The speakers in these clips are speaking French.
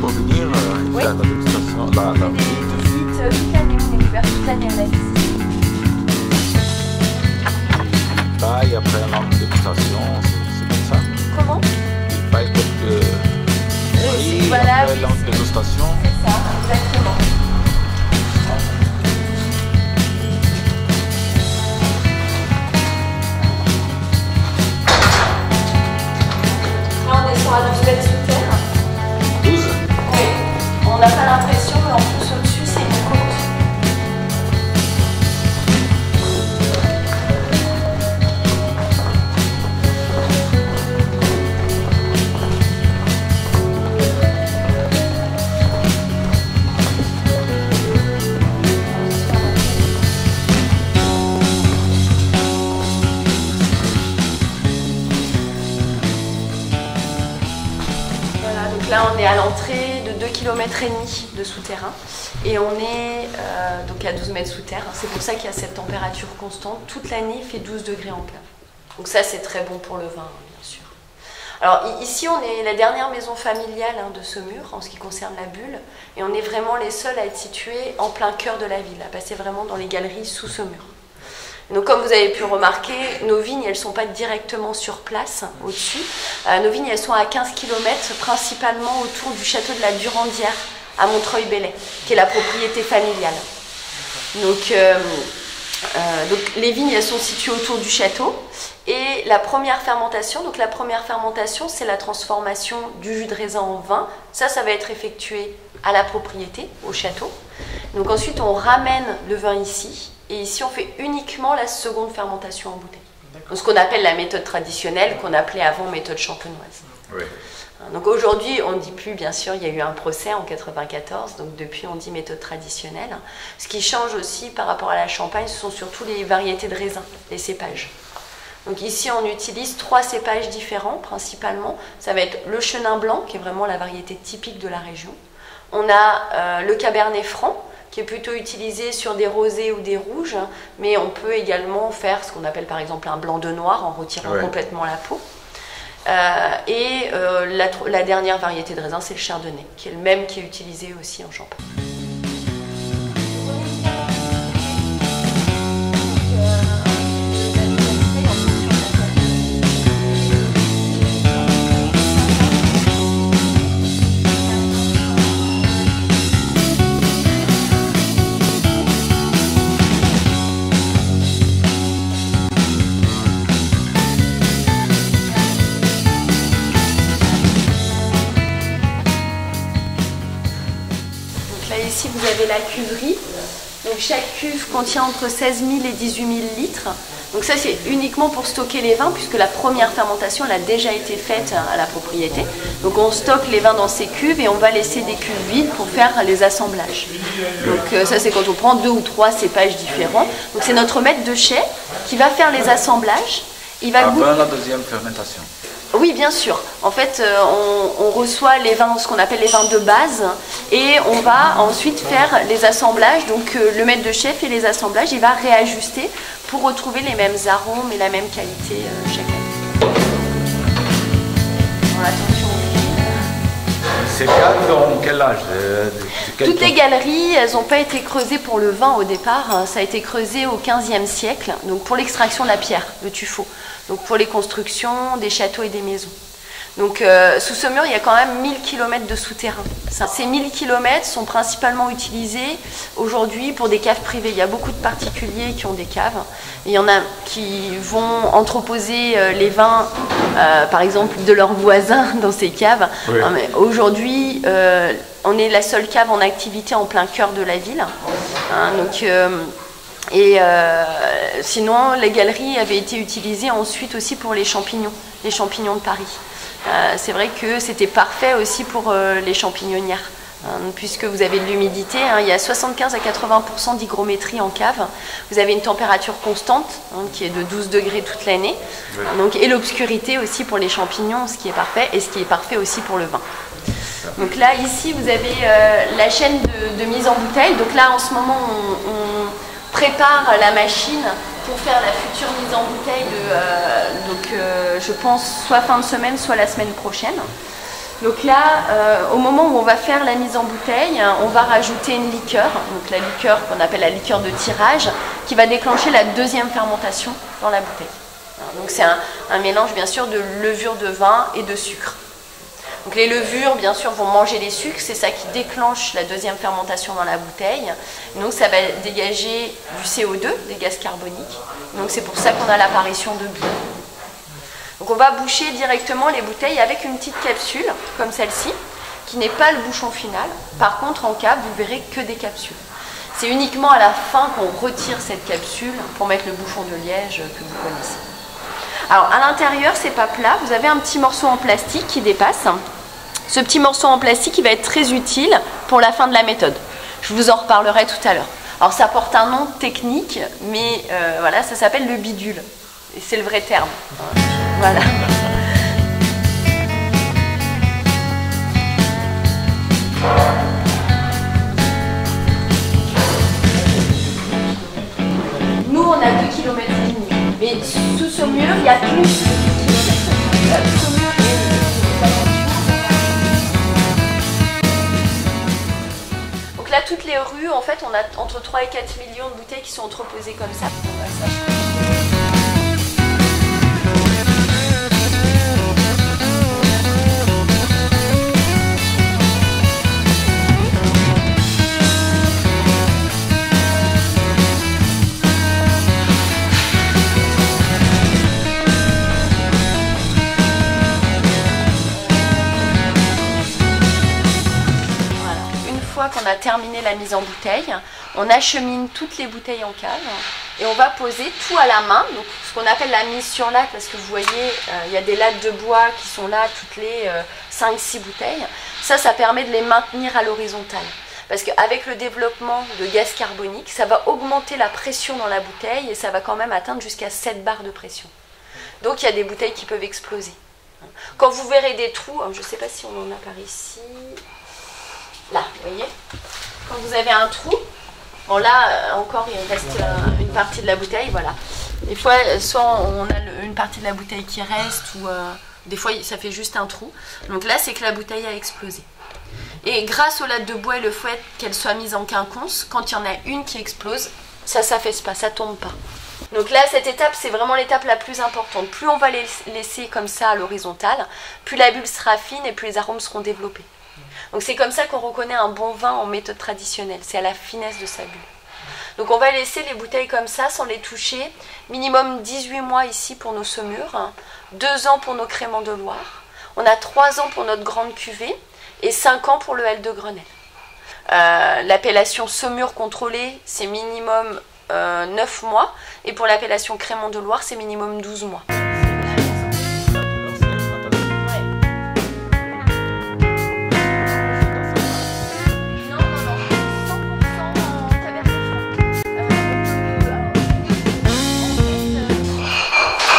pour venir Oui. faire la dégustation, la Des visite. visites toute l'année, on est ouvert toute l'année à la visite. Paille après la dégustation, c'est comme ça. Comment? Paille quelques prix voilà, après oui, la dégustation. c'est ça, exactement. Là, on descend à 12 mètres sous terre. 12. Oui. On n'a pas l'impression, mais en plus au-dessus, c'est une côte. Là, on est à l'entrée de 2,5 km de souterrain et on est donc à 12 mètres sous terre. C'est pour ça qu'il y a cette température constante. Toute l'année, il fait 12 degrés en plein. Donc ça, c'est très bon pour le vin, bien sûr. Alors ici, on est la dernière maison familiale de Saumur en ce qui concerne la bulle. Et on est vraiment les seuls à être situés en plein cœur de la ville, à passer vraiment dans les galeries sous Saumur. Donc comme vous avez pu remarquer, nos vignes, elles ne sont pas directement sur place, au-dessus. Nos vignes, elles sont à 15 km, principalement autour du château de la Durandière, à Montreuil-Bellay, qui est la propriété familiale. Donc les vignes, elles sont situées autour du château. Et la première fermentation, c'est la transformation du jus de raisin en vin. Ça va être effectué à la propriété, au château. Donc ensuite, on ramène le vin ici. Et ici, on fait uniquement la seconde fermentation en bouteille. Donc, ce qu'on appelle la méthode traditionnelle, qu'on appelait avant méthode champenoise. Oui. Donc aujourd'hui, on ne dit plus, bien sûr, il y a eu un procès en 1994, donc depuis on dit méthode traditionnelle. Ce qui change aussi par rapport à la Champagne, ce sont surtout les variétés de raisins, les cépages. Donc ici, on utilise 3 cépages différents, principalement. Ça va être le chenin blanc, qui est vraiment la variété typique de la région. On a le cabernet franc, qui est plutôt utilisé sur des rosés ou des rouges, mais on peut également faire ce qu'on appelle par exemple un blanc de noir en retirant complètement la peau. La dernière variété de raisin, c'est le chardonnay, qui est le même qui est utilisé aussi en Champagne. Ici, vous avez la cuverie. Donc, chaque cuve contient entre 16 000 et 18 000 litres. Donc ça, c'est uniquement pour stocker les vins, puisque la première fermentation elle a déjà été faite à la propriété. Donc, on stocke les vins dans ces cuves et on va laisser des cuves vides pour faire les assemblages. Donc, ça, c'est quand on prend 2 ou 3 cépages différents. Donc, c'est notre maître de chai qui va faire les assemblages. Il va Avant la deuxième fermentation. Oui, bien sûr. En fait, on reçoit les vins, ce qu'on appelle les vins de base, et on va ensuite faire les assemblages. Donc, le maître de chai fait les assemblages, il va réajuster pour retrouver les mêmes arômes et la même qualité chaque année. Bon, attention. Ces caves ont quel âge? Toutes les galeries, elles n'ont pas été creusées pour le vin au départ. Ça a été creusé au XVe siècle, donc pour l'extraction de la pierre, le tuffeau. Donc pour les constructions des châteaux et des maisons. Donc sous Saumur, il y a quand même 1000 km de souterrain. Ces 1000 km sont principalement utilisés aujourd'hui pour des caves privées. Il y a beaucoup de particuliers qui ont des caves. Il y en a qui vont entreposer les vins, par exemple, de leurs voisins dans ces caves. Oui. Aujourd'hui, on est la seule cave en activité en plein cœur de la ville. Sinon, les galeries avaient été utilisées ensuite aussi pour les champignons de Paris. C'est vrai que c'était parfait aussi pour les champignonnières, puisque vous avez de l'humidité. Il y a 75 à 80% d'hygrométrie en cave. Vous avez une température constante qui est de 12 degrés toute l'année. Oui. Et l'obscurité aussi pour les champignons, ce qui est parfait, et ce qui est parfait aussi pour le vin. Donc là, ici, vous avez la chaîne de mise en bouteille. Donc là, en ce moment, on prépare la machine pour faire la future mise en bouteille je pense soit fin de semaine, soit la semaine prochaine. Donc là, au moment où on va faire la mise en bouteille, on va rajouter une liqueur, donc la liqueur qu'on appelle la liqueur de tirage, qui va déclencher la deuxième fermentation dans la bouteille. Donc c'est un mélange bien sûr de levure de vin et de sucre. Donc les levures bien sûr vont manger les sucres, c'est ça qui déclenche la deuxième fermentation dans la bouteille. Donc ça va dégager du CO2, des gaz carboniques. Donc c'est pour ça qu'on a l'apparition de bulles. Donc on va boucher directement les bouteilles avec une petite capsule comme celle-ci, qui n'est pas le bouchon final. Par contre en cave, vous verrez que des capsules. C'est uniquement à la fin qu'on retire cette capsule pour mettre le bouchon de liège que vous connaissez. Alors à l'intérieur, c'est pas plat, vous avez un petit morceau en plastique qui dépasse. Ce petit morceau en plastique, il va être très utile pour la fin de la méthode. Je vous en reparlerai tout à l'heure. Alors ça porte un nom technique, mais voilà, ça s'appelle le bidule. Et c'est le vrai terme. Voilà. Nous, on a 2,5 km. Mais sous ce mur, il y a plus de 2 km. Donc là, toutes les rues, en fait, on a entre 3 et 4 millions de bouteilles qui sont entreposées comme ça. Qu'on a terminé la mise en bouteille, on achemine toutes les bouteilles en cave et on va poser tout à la main, donc ce qu'on appelle la mise sur latte, parce que vous voyez il y a des lattes de bois qui sont là toutes les 5-6 bouteilles. Ça permet de les maintenir à l'horizontale, parce qu'avec le développement de gaz carbonique, ça va augmenter la pression dans la bouteille et ça va quand même atteindre jusqu'à 7 bars de pression. Donc il y a des bouteilles qui peuvent exploser. Quand vous verrez des trous, je ne sais pas si on en a par ici. Là, vous voyez, quand vous avez un trou, bon là encore il reste une partie de la bouteille, voilà. Des fois, soit on a une partie de la bouteille qui reste, ou des fois ça fait juste un trou. Donc là, c'est que la bouteille a explosé. Et grâce aux lattes de bois et le fait qu'elles soient mises en quinconce, quand il y en a une qui explose, ça ne s'affaisse pas, ça ne tombe pas. Donc là, cette étape, c'est vraiment l'étape la plus importante. Plus on va les laisser comme ça à l'horizontale, plus la bulle sera fine et plus les arômes seront développés. Donc c'est comme ça qu'on reconnaît un bon vin en méthode traditionnelle, c'est à la finesse de sa bulle. Donc on va laisser les bouteilles comme ça, sans les toucher, minimum 18 mois ici pour nos saumures, 2 ans pour nos créments de Loire, on a 3 ans pour notre grande cuvée et 5 ans pour le L de Grenelle. L'appellation saumure contrôlée, c'est minimum 9 mois, et pour l'appellation créments de Loire, c'est minimum 12 mois.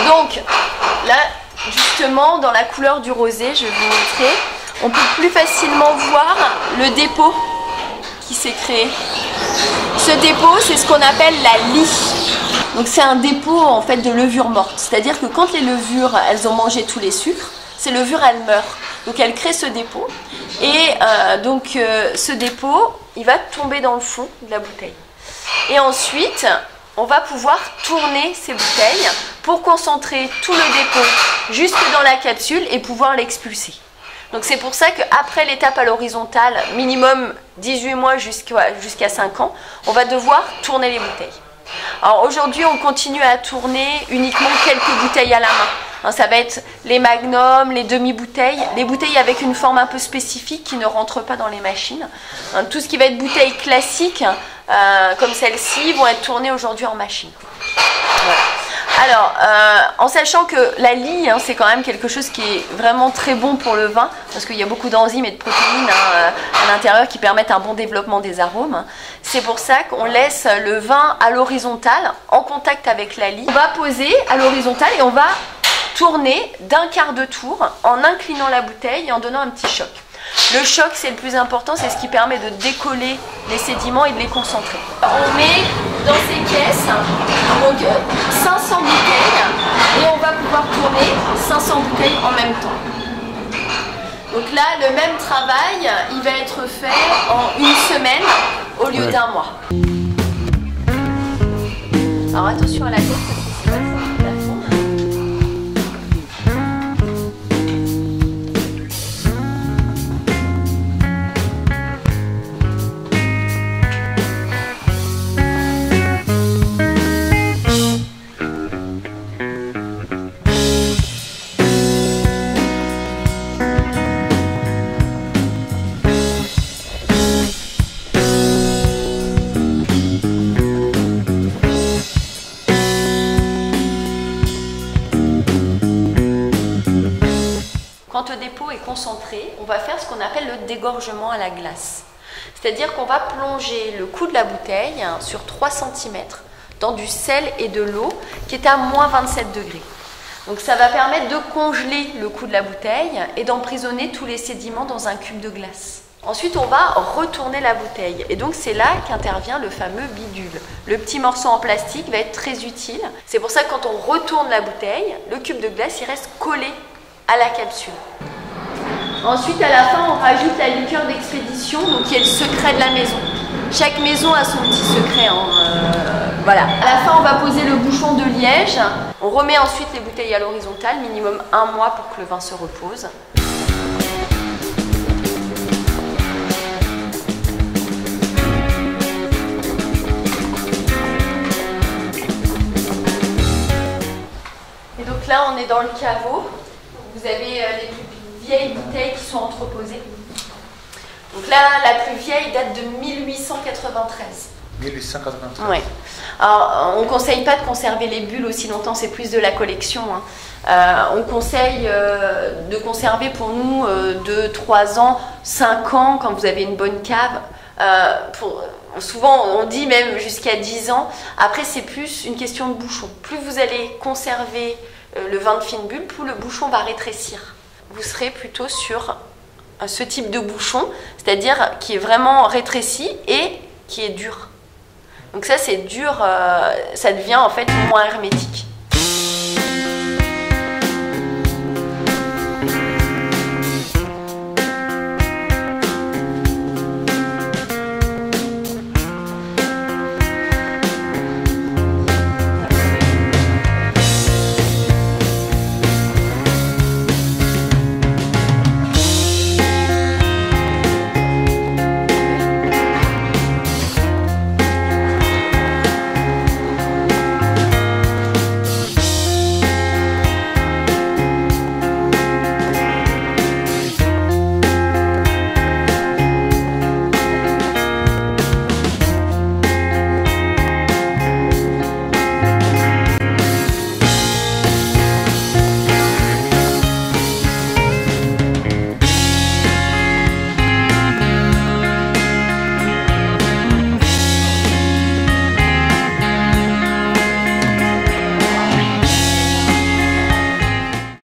Donc là, justement, dans la couleur du rosé, je vais vous montrer, on peut plus facilement voir le dépôt qui s'est créé. Ce dépôt, c'est ce qu'on appelle la lie. Donc c'est un dépôt en fait de levure morte. C'est-à-dire que quand les levures, elles ont mangé tous les sucres, ces levures, elles meurent. Donc elles créent ce dépôt. Et ce dépôt, il va tomber dans le fond de la bouteille. Et ensuite, on va pouvoir tourner ces bouteilles pour concentrer tout le dépôt jusque dans la capsule et pouvoir l'expulser. Donc c'est pour ça qu'après l'étape à l'horizontale, minimum 18 mois jusqu'à 5 ans, on va devoir tourner les bouteilles. Alors aujourd'hui, on continue à tourner uniquement quelques bouteilles à la main. Ça va être les magnums, les demi-bouteilles, les bouteilles avec une forme un peu spécifique qui ne rentrent pas dans les machines. Tout ce qui va être bouteilles classiques, comme celle-ci, vont être tournées aujourd'hui en machine. Voilà. Alors, en sachant que la lie, c'est quand même quelque chose qui est vraiment très bon pour le vin, parce qu'il y a beaucoup d'enzymes et de protéines à l'intérieur qui permettent un bon développement des arômes. C'est pour ça qu'on laisse le vin à l'horizontale, en contact avec la lie. On va poser à l'horizontale et on va tourner d'un quart de tour en inclinant la bouteille et en donnant un petit choc. Le choc, c'est le plus important, c'est ce qui permet de décoller les sédiments et de les concentrer. On met dans ces caisses donc 500 bouteilles et on va pouvoir tourner 500 bouteilles en même temps. Donc là, le même travail, il va être fait en une semaine au lieu d'un mois. Alors attention à la tête parce que c'est pas le plafond. Quand le dépôt est concentré, on va faire ce qu'on appelle le dégorgement à la glace. C'est-à-dire qu'on va plonger le cou de la bouteille sur 3 cm dans du sel et de l'eau qui est à moins 27 degrés. Donc ça va permettre de congeler le cou de la bouteille et d'emprisonner tous les sédiments dans un cube de glace. Ensuite, on va retourner la bouteille et donc c'est là qu'intervient le fameux bidule. Le petit morceau en plastique va être très utile. C'est pour ça que quand on retourne la bouteille, le cube de glace il reste collé à la capsule. Ensuite, à la fin, on rajoute la liqueur d'expédition, donc qui est le secret de la maison. Chaque maison a son petit secret. Voilà. À la fin, on va poser le bouchon de liège. On remet ensuite les bouteilles à l'horizontale, minimum 1 mois pour que le vin se repose. Et donc là, on est dans le caveau. Vous avez les plus vieilles bouteilles qui sont entreposées. Donc là, la plus vieille date de 1893. 1893. Ouais. Alors, on ne conseille pas de conserver les bulles aussi longtemps, c'est plus de la collection. On conseille de conserver pour nous 2, 3 ans, 5 ans quand vous avez une bonne cave. Souvent, on dit même jusqu'à 10 ans. Après, c'est plus une question de bouchon. Plus vous allez conserver le vin de fine bulle, plus le bouchon va rétrécir. Vous serez plutôt sur ce type de bouchon, c'est-à-dire qui est vraiment rétréci et qui est dur. Donc ça, c'est dur, ça devient en fait moins hermétique.